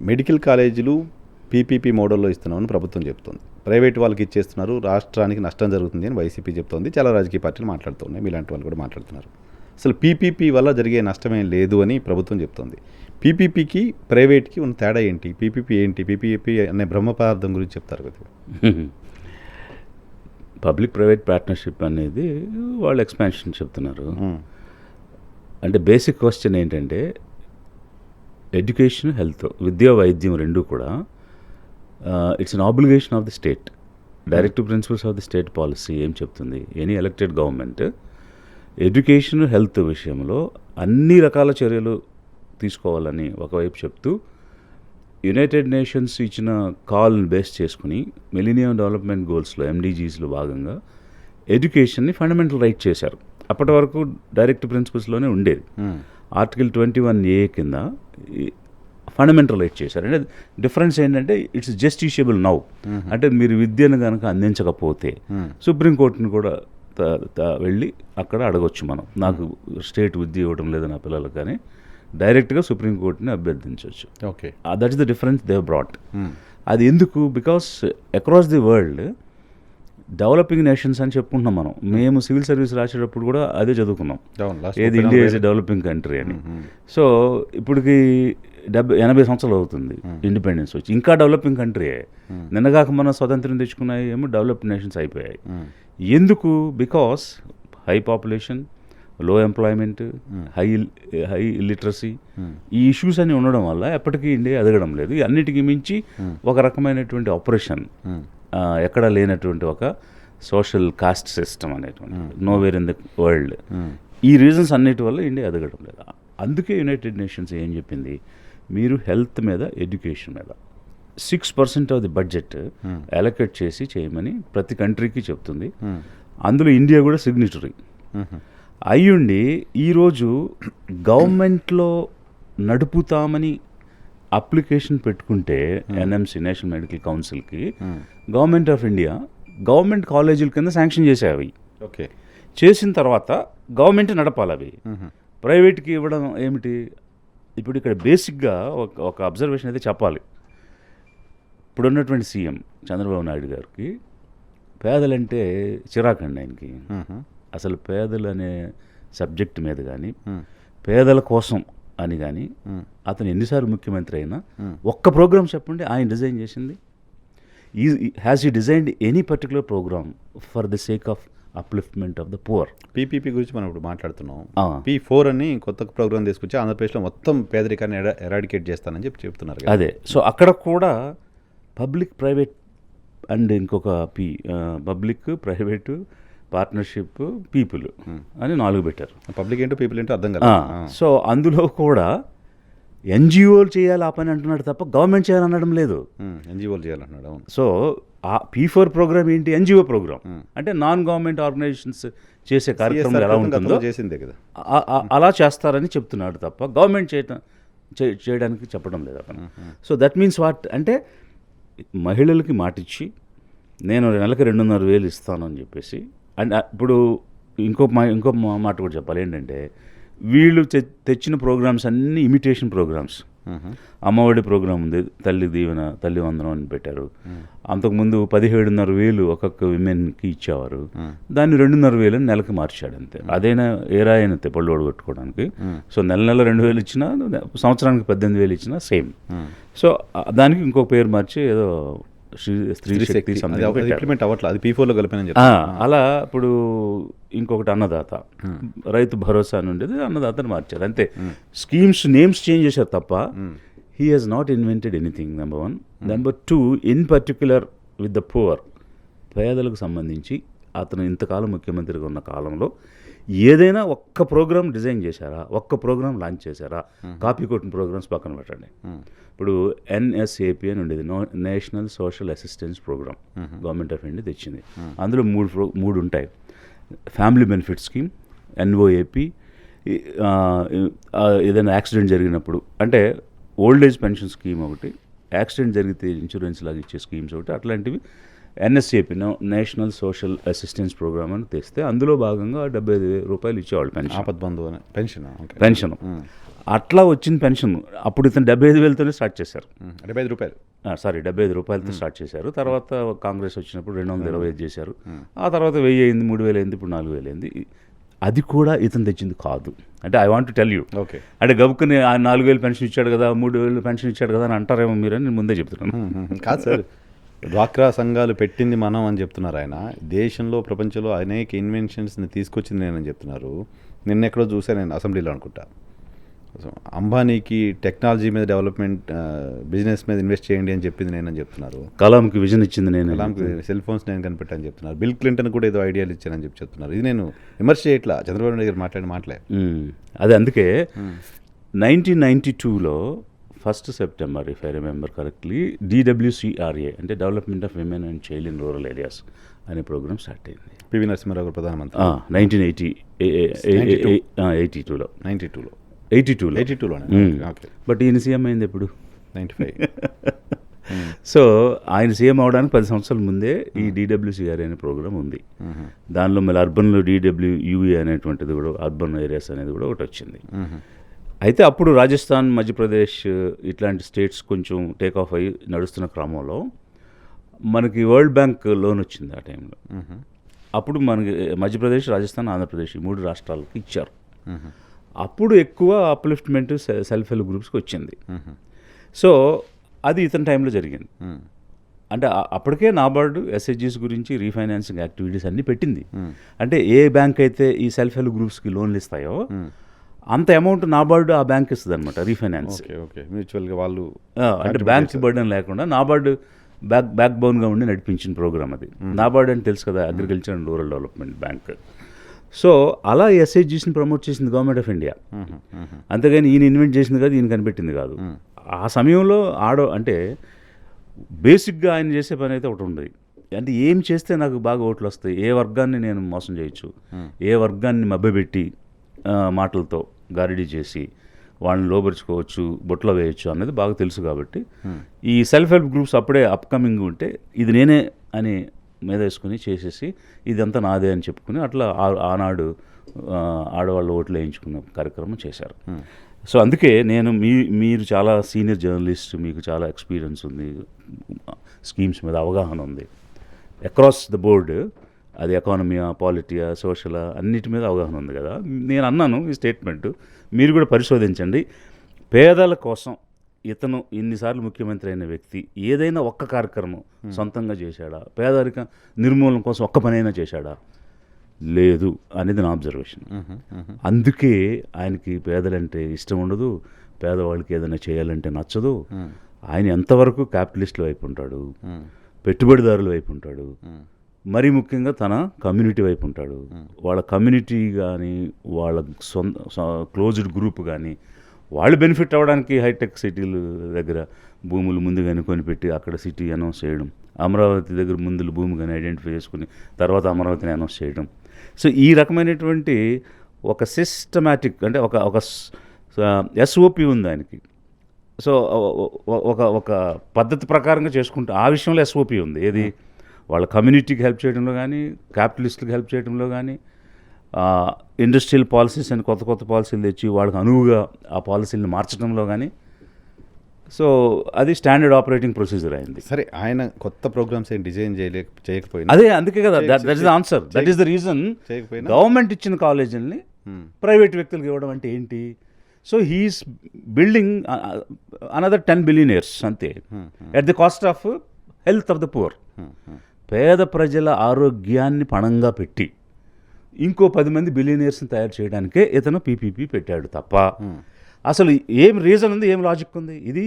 Medical కాలేజీలు PPP మోడల్లో ఇస్తున్నామని ప్రభుత్వం చెప్తుంది. ప్రైవేట్ వాళ్ళకి ఇచ్చేస్తున్నారు, రాష్ట్రానికి నష్టం జరుగుతుంది అని వైసీపీ చెప్తోంది. చాలా రాజకీయ పార్టీలు మాట్లాడుతున్నాయి, మీలాంటి వాళ్ళు కూడా మాట్లాడుతున్నారు. అసలు పీపీపీ వల్ల జరిగే నష్టమేం లేదు అని ప్రభుత్వం చెప్తోంది. పీపీపీకి ప్రైవేట్కి ఉన్న తేడా ఏంటి? పీపీపీ ఏంటి? పీపీపీ అనే బ్రహ్మ పదార్థం గురించి చెప్తారు కదా. పబ్లిక్ ప్రైవేట్ పార్ట్నర్షిప్ అనేది వాళ్ళు ఎక్స్పాన్షన్ చెప్తున్నారు. అంటే బేసిక్ క్వశ్చన్ ఏంటంటే ఎడ్యుకేషన్, హెల్త్, విద్య, వైద్యం రెండు కూడా it's an obligation of the state. Directive principles of the state policy ఏం చెప్తుంది? Any elected government education, health విషయంలో అన్ని రకాల చర్యలు తీసుకోవాలని ఒకవైపు చెప్తూ యునైటెడ్ నేషన్స్ ఇచ్చిన కాల్ని బేస్ చేసుకుని మిలీనియం డెవలప్మెంట్ గోల్స్లో ఎండీజీస్లో భాగంగా ఎడ్యుకేషన్ని ఫండమెంటల్ రైట్ చేశారు. అప్పటి వరకు డైరెక్ట్ ప్రిన్సిపల్స్లోనే ఉండేది. ఆర్టికల్ 21A కింద ఫండమెంటల్ రైట్ చేశారు. అంటే డిఫరెన్స్ ఏంటంటే ఇట్స్ జస్టిషియబుల్ నౌ. అంటే మీరు విద్యను కనుక అందించకపోతే సుప్రీంకోర్టుని కూడా వెళ్ళి అక్కడ అడగొచ్చు మనం, నాకు స్టేట్ విద్య ఇవ్వడం లేదు నా పిల్లలకు, కానీ డైరెక్ట్గా సుప్రీంకోర్టుని అభ్యర్థించవచ్చు. Okay, that is the difference they brought. అది ఎందుకు? Because across the world developing nations అని చెప్పుకుంటున్నాం మనం. మేము సివిల్ సర్వీస్ రాసేటప్పుడు కూడా అదే చదువుకున్నాం, ఏది India is a developing country అని. సో ఇప్పటికి 80 సంవత్సరాలు అవుతుంది ఇండిపెండెన్స్ వచ్చి, ఇంకా డెవలపింగ్ కంట్రీయే. నిన్నగాక మన స్వతంత్రం తెచ్చుకున్నాయి ఏమో డెవలప్డ్ నేషన్స్ అయిపోయాయి. ఎందుకు? బికాస్ హై పాపులేషన్, లో ఎంప్లాయ్మెంట్, హై ఇల్లిటరసీ, ఈ ఇష్యూస్ అన్నీ ఉండడం వల్ల ఎప్పటికీ ఇండియా ఎదగడం లేదు. అన్నిటికీ మించి ఒక రకమైనటువంటి ఆపరేషన్, ఎక్కడా లేనటువంటి ఒక సోషల్ కాస్ట్ సిస్టమ్ అనేటువంటి నోవేర్ ఇన్ ది వరల్డ్. ఈ రీజన్స్ అన్నిటి వల్ల ఇండియా ఎదగడం లేదు. అందుకే యునైటెడ్ నేషన్స్ ఏం చెప్పింది, మీరు హెల్త్ మీద, ఎడ్యుకేషన్ మీద 6% ఆఫ్ ది బడ్జెట్ అలొకేట్ చేసి చేయమని ప్రతి కంట్రీకి చెప్తుంది. అందులో ఇండియా కూడా సిగ్నేటరీ అయ్యుండి ఈరోజు గవర్నమెంట్లో నడుపుతామని అప్లికేషన్ పెట్టుకుంటే ఎన్ఎంసీ, నేషనల్ మెడికల్ కౌన్సిల్కి, గవర్నమెంట్ ఆఫ్ ఇండియా గవర్నమెంట్ కాలేజీల కింద శాంక్షన్ చేసేవి. ఓకే, చేసిన తర్వాత గవర్నమెంట్ నడపాలి అవి. ప్రైవేట్కి ఇవ్వడం ఏమిటి? ఇప్పుడు ఇక్కడ బేసిక్గా ఒక అబ్జర్వేషన్ అయితే చెప్పాలి. ఇప్పుడున్నటువంటి సీఎం చంద్రబాబు నాయుడు గారికి పేదలంటే చిరాకండి ఆయనకి. అసలు పేదలు అనే సబ్జెక్ట్ మీద కానీ, పేదల కోసం అని కానీ అతను ఎన్నిసార్లు ముఖ్యమంత్రి అయినా ఒక్క ప్రోగ్రామ్ చెప్పండి ఆయన డిజైన్ చేసింది. Has he designed any particular programme for the sake of upliftment of the poor? PPP గురించి మనం ఇప్పుడు మాట్లాడుతున్నాం. P4 అని కొత్త ప్రోగ్రామ్ తీసుకొచ్చి ఆంధ్రప్రదేశ్లో మొత్తం పేదరికాన్ని ఎరాడికేట్ చేస్తానని చెప్తున్నారు. అదే, సో అక్కడ కూడా పబ్లిక్ ప్రైవేట్ అండ్ ఇంకొక పబ్లిక్ ప్రైవేటు పార్ట్నర్షిప్, పీపుల్ అని 4 పెట్టారు. పబ్లిక్ ఏంటో పీపుల్ ఏంటో అర్థం కదా. సో అందులో కూడా ఎన్జిఓలు చేయాలి ఆ పని అంటున్నాడు తప్ప గవర్నమెంట్ చేయాలనడం లేదు. ఎన్జిఓలు చేయాలంటున్నాడు. సో ఆ P4 ప్రోగ్రామ్ ఏంటి? NGO programme. అంటే నాన్ గవర్నమెంట్ ఆర్గనైజేషన్స్ చేసే కార్యక్రమం ఎలా ఉంటుందో చేసిందే కదా, అలా చేస్తారని చెప్తున్నాడు తప్ప గవర్నమెంట్ చేయడానికి చెప్పడం లేదు అతను. సో దట్ మీన్స్ వాట్ అంటే మహిళలకి మాటిచ్చి నేను నెలకి 2,500,000 ఇస్తాను అని చెప్పేసి. అండ్ ఇప్పుడు ఇంకో మాట కూడా చెప్పాలి ఏంటంటే, వీళ్ళు తెచ్చిన ప్రోగ్రామ్స్ అన్నీ ఇమిటేషన్ ప్రోగ్రామ్స్. అమ్మఒడి ప్రోగ్రామ్ ఉంది, తల్లి దీవెన, తల్లి వందనం అని పెట్టారు. అంతకుముందు 17,500,000 ఒక్కొక్క విమెన్కి ఇచ్చేవారు, దాన్ని 2,500,000 అని నెలకి మార్చాడు అంతే. అదైనా ఏరా అయినతే పళ్ళు కొట్టుకోవడానికి. సో నెల 2,000 ఇచ్చినా, సంవత్సరానికి 18,000 ఇచ్చినా సేమ్. సో దానికి ఇంకో పేరు మార్చి ఏదో స్త్రీ శక్తి ఇంప్లిమెంట్ అవ్వట్లేదు, అది P4లో కలిపానని అలా. ఇప్పుడు ఇంకొకటి అన్నదాత, రైతు భరోసా అని ఉండేది, అన్నదాతని మార్చారు అంతే. స్కీమ్స్ నేమ్స్ చేంజ్ చేశారు తప్ప he has not invented anything. Number 1. Number 2, in particular with the poor, పేదలకు సంబంధించి అతను ఇంతకాలం ముఖ్యమంత్రిగా ఉన్న కాలంలో ఏదైనా ఒక్క ప్రోగ్రామ్ డిజైన్ చేశారా? ఒక్క ప్రోగ్రామ్ లాంచ్ చేశారా? కాపీ కొట్టిన ప్రోగ్రామ్స్ పక్కన పెట్టండి. ఇప్పుడు NSAP అని ఉండేది, national social assistance programme, government of India తెచ్చింది. అందులో 3 ఉంటాయి. ఫ్యామిలీ బెనిఫిట్ స్కీమ్, NOAP, ఏదైనా యాక్సిడెంట్ జరిగినప్పుడు, అంటే ఓల్డ్ ఏజ్ పెన్షన్ స్కీమ్ ఒకటి, యాక్సిడెంట్ జరిగితే ఇన్సూరెన్స్ లాగా ఇచ్చే స్కీమ్స్ ఒకటి, అట్లాంటివి NSAP, national social assistance programme అని తెస్తే అందులో భాగంగా 75,000 రూపాయలు ఇచ్చేవాళ్ళు పెన్షన్. ఆపద్బంధు పెన్షన్. అట్లా వచ్చిన పెన్షన్ అప్పుడు ఇతను 75,000తోనే స్టార్ట్ చేశారు. 75 రూపాయలు, సారీ 75 రూపాయలతో స్టార్ట్ చేశారు. తర్వాత కాంగ్రెస్ వచ్చినప్పుడు 225 చేశారు. ఆ తర్వాత 1000 అయింది, 3000 అయింది, ఇప్పుడు 4000 అయింది. అది కూడా ఇతను తెచ్చింది కాదు. అంటే I want to tell you, okay, అంటే గబుక్కుని ఆయన 4000 పెన్షన్ ఇచ్చాడు కదా, 3000 పెన్షన్ ఇచ్చాడు కదా అని అంటారేమో మీరని నేను ముందే చెప్తున్నాను. కాదు సార్, డ్వాక్రా సంఘాలు పెట్టింది మనం అని చెప్తున్నారు ఆయన. దేశంలో ప్రపంచంలో అనేక ఇన్వెన్షన్స్ని తీసుకొచ్చింది నేనని చెప్తున్నారు. నిన్న ఎక్కడో చూసాను నేను, అసెంబ్లీలో అనుకుంటా. అంబానీకి టెక్నాలజీ మీద డెవలప్మెంట్, బిజినెస్ మీద ఇన్వెస్ట్ చేయండి అని చెప్పింది నేనని చెప్తున్నారు. కలాంకి విజన్ ఇచ్చింది నేను, కలాంకి సెల్ ఫోన్స్ నేను కనిపెట్టాను చెప్తున్నారు. బిల్ క్లింటన్ కూడా ఏదో ఐడియాలు ఇచ్చానని చెప్తున్నారు. ఇది నేను విమర్శ చేయట్లా, చంద్రబాబు నాయుడు గారు మాట్లాడే అదే. అందుకే 1992లో 1 September if I remember correctly DWCRA అంటే development of women and child in rural areas అనే ప్రోగ్రామ్ స్టార్ట్ అయింది. పివి నరసింహారావు గారు ప్రధానమంత్రి 1982లో. బట్ ఈయన సీఎం అయింది ఎప్పుడు? 95. సో ఆయన సీఎం అవడానికి 10 సంవత్సరాల ముందే ఈ DWCRA అనే ప్రోగ్రామ్ ఉంది. దానిలో మళ్ళీ అర్బన్లో DWUE అనేటువంటిది కూడా, అర్బన్ ఏరియాస్ అనేది కూడా ఒకటి వచ్చింది. అయితే అప్పుడు రాజస్థాన్, మధ్యప్రదేశ్ ఇట్లాంటి స్టేట్స్ కొంచెం టేక్ ఆఫ్ అయ్యి నడుస్తున్న క్రమంలో మనకి వరల్డ్ బ్యాంక్ లోన్ వచ్చింది ఆ టైంలో. అప్పుడు మనకి మధ్యప్రదేశ్, రాజస్థాన్, ఆంధ్రప్రదేశ్ ఈ 3 రాష్ట్రాలకు ఇచ్చారు. అప్పుడు ఎక్కువ అప్లిఫ్ట్మెంట్ సెల్ఫ్ హెల్ప్ గ్రూప్స్కి వచ్చింది. సో అది ఇతని టైంలో జరిగింది. అంటే అప్పటికే నాబార్డు SHGs గురించి రీఫైనాన్సింగ్ యాక్టివిటీస్ అన్నీ పెట్టింది. అంటే ఏ బ్యాంక్ అయితే ఈ సెల్ఫ్ హెల్ప్ గ్రూప్స్కి లోన్లు ఇస్తాయో అంత అమౌంట్ నాబార్డు ఆ బ్యాంక్ ఇస్తుంది అనమాట, రీఫైనాన్స్. మ్యూచువల్గా వాళ్ళు అంటే బ్యాంక్స్ బర్డెన్ లేకుండా నాబార్డు బ్యాక్ బోన్గా ఉండి నడిపించిన ప్రోగ్రామ్ అది. నాబార్డు అని తెలుసు కదా, agriculture and rural development bank. So అలా SHGస్ని ప్రమోట్ చేసింది గవర్నమెంట్ ఆఫ్ ఇండియా. అంతేగాని ఈయన ఇన్వెంట్ చేసింది కాదు, ఈయన కనిపెట్టింది కాదు. ఆ సమయంలో అంటే బేసిక్గా ఆయన చేసే పని అయితే ఒకటి ఉంది. అంటే ఏం చేస్తే నాకు బాగా ఓట్లు వస్తాయి, ఏ వర్గాన్ని నేను మోసం చేయొచ్చు, ఏ వర్గాన్ని మభ్యపెట్టి మాటలతో గారిడీ చేసి వాళ్ళని లోపరుచుకోవచ్చు, బొట్లో వేయచ్చు అన్నది బాగా తెలుసు. కాబట్టి ఈ సెల్ఫ్ హెల్ప్ గ్రూప్స్ అప్పుడే అప్కమింగ్ ఉంటే ఇది నేనే అని మీద వేసుకుని చేసేసి ఇదంతా నాదే అని చెప్పుకుని అట్లా ఆనాడు ఆడవాళ్ళు ఓట్లు వేయించుకున్న కార్యక్రమం చేశారు. సో అందుకే నేను మీరు చాలా సీనియర్ జర్నలిస్ట్, మీకు చాలా ఎక్స్పీరియన్స్ ఉంది, స్కీమ్స్ మీద అవగాహన ఉంది, అక్రాస్ ద బోర్డ్, అది ఎకానమీయా, పాలిటియా, సోషలా అన్నిటి మీద అవగాహన ఉంది కదా. నేను అన్నాను ఈ స్టేట్మెంట్, మీరు కూడా పరిశోధించండి. పేదల కోసం ఇతను ఇన్నిసార్లు ముఖ్యమంత్రి అయిన వ్యక్తి ఏదైనా ఒక్క కార్యక్రమం సొంతంగా చేశాడా? పేదరిక నిర్మూలన కోసం ఒక్క పనైనా చేశాడా? లేదు అనేది నా అబ్జర్వేషన్. అందుకే ఆయనకి పేదలంటే ఇష్టం ఉండదు, పేదవాళ్ళకి ఏదైనా చేయాలంటే నచ్చదు. ఆయన ఎంతవరకు క్యాపిటలిస్టుల వైపు ఉంటాడు, పెట్టుబడిదారుల వైపు ఉంటాడు, మరీ ముఖ్యంగా తన కమ్యూనిటీ వైపు ఉంటాడు. వాళ్ళ కమ్యూనిటీ కానీ, వాళ్ళ క్లోజ్డ్ గ్రూప్ కానీ వాళ్ళు బెనిఫిట్ అవ్వడానికి హైటెక్ సిటీల దగ్గర భూములు ముందుగానే కొనిపెట్టి అక్కడ సిటీ అనౌన్స్ చేయడం, అమరావతి దగ్గర ముందు భూమి కానీ ఐడెంటిఫై చేసుకుని తర్వాత అమరావతిని అనౌన్స్ చేయడం. సో ఈ రకమైనటువంటి ఒక సిస్టమాటిక్, అంటే ఒక SOP ఉంది ఆయనకి. సో ఒక పద్ధతి ప్రకారంగా చేసుకుంటూ ఆ విషయంలో SOP ఉంది. ఏది వాళ్ళ కమ్యూనిటీకి హెల్ప్ చేయడంలో కానీ, క్యాపిటలిస్ట్కి హెల్ప్ చేయడంలో కానీ, ఇండస్ట్రియల్ పాలసీస్ అని కొత్త పాలసీలు తెచ్చి వాళ్ళకి అనువుగా ఆ పాలసీలను మార్చడంలో కానీ. సో అది స్టాండర్డ్ ఆపరేటింగ్ ప్రొసీజర్ అయింది. సరే, ఆయన కొత్త ప్రోగ్రామ్స్ ఏం డిజైన్ చేయకపోయినా అదే, అందుకే కదా, that is the answer, that is the reason. Government ఇచ్చిన కాలేజీలని ప్రైవేట్ వ్యక్తులకు ఇవ్వడం అంటే ఏంటి? So he is building another 10 billionaires అంతే, at the cost of health of the poor. పేద ప్రజల ఆరోగ్యాన్ని పణంగా పెట్టి ఇంకో 10 మంది బిలియనీర్స్ని తయారు చేయడానికే ఇతను PPP పెట్టాడు తప్ప అసలు ఏం రీజన్ ఉంది, ఏం లాజిక్ ఉంది? ఇది